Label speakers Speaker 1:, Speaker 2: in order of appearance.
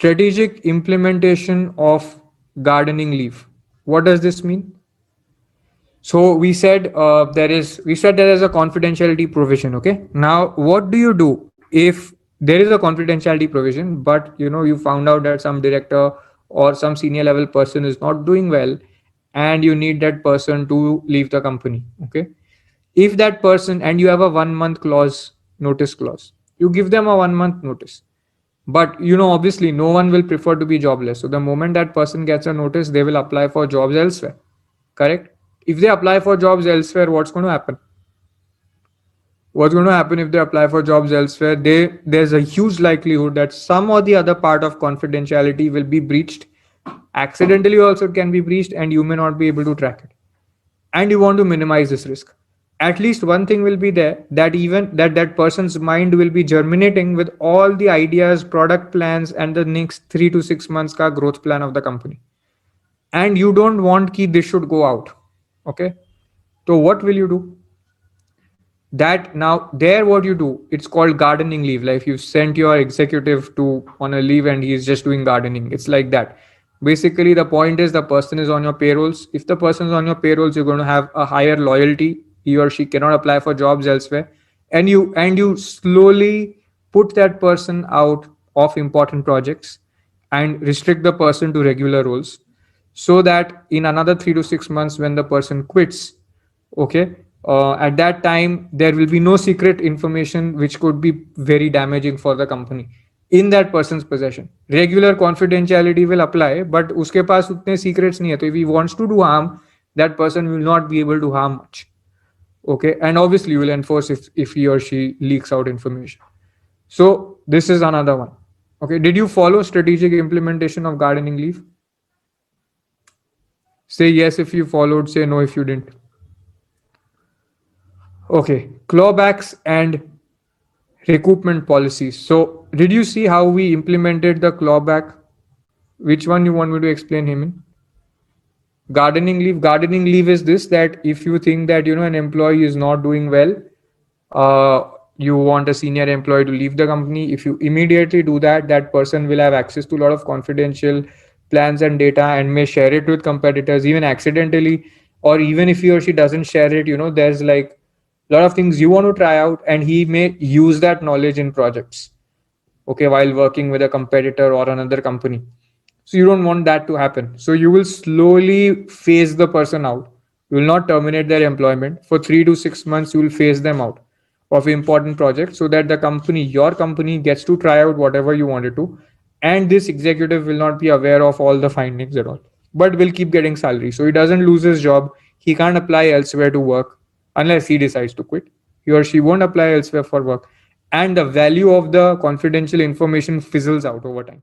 Speaker 1: Strategic implementation of gardening leave. What does this mean? So we said there is a confidentiality provision. Okay. Now, what do you do if there is a confidentiality provision, but you found out that some director or some senior level person is not doing well, and you need that person to leave the company. Okay. If that person, and you have a 1 month notice clause, you give them a 1 month notice. But obviously, no one will prefer to be jobless. So the moment that person gets a notice, they will apply for jobs elsewhere. Correct? If they apply for jobs elsewhere, what's going to happen? What's going to happen if they apply for jobs elsewhere? There's a huge likelihood that some or the other part of confidentiality will be breached. Accidentally also it can be breached, and you may not be able to track it. And you want to minimize this risk. At least one thing will be there, that even that person's mind will be germinating with all the ideas, product plans, and the next 3 to 6 months ka growth plan of the company. And you don't want ki this should go out. Okay. So what will you do? That now there, what you do, it's called gardening leave. Like you sent your executive to on a leave and he's just doing gardening. It's like that. Basically, the point is the person is on your payrolls. If the person is on your payrolls, you're going to have a higher loyalty. He or she cannot apply for jobs elsewhere. And you slowly put that person out of important projects and restrict the person to regular roles, so that in another 3 to 6 months, when the person quits, okay, at that time there will be no secret information which could be very damaging for the company in that person's possession. Regular confidentiality will apply, but uske paas utne secrets nahi hai. So if he wants to do harm, that person will not be able to harm much. Okay, and obviously you will enforce if he or she leaks out information. So this is another one. Okay, did you follow strategic implementation of gardening leave? Say yes if you followed, say no if you didn't. Okay, clawbacks and recoupment policies. So did you see how we implemented the clawback? Which one you want me to explain, Hemin? Gardening leave. Gardening leave is this, that if you think that an employee is not doing well, you want a senior employee to leave the company. If you immediately do that, that person will have access to a lot of confidential plans and data and may share it with competitors, even accidentally. Or even if he or she doesn't share it, there's like a lot of things you want to try out, and he may use that knowledge in projects, okay, while working with a competitor or another company. So you don't want that to happen. So you will slowly phase the person out. You will not terminate their employment. For 3 to 6 months, you will phase them out of important projects, so that the company, your company, gets to try out whatever you wanted to. And this executive will not be aware of all the findings at all, but will keep getting salary. So he doesn't lose his job. He can't apply elsewhere to work unless he decides to quit. He or she won't apply elsewhere for work. And the value of the confidential information fizzles out over time.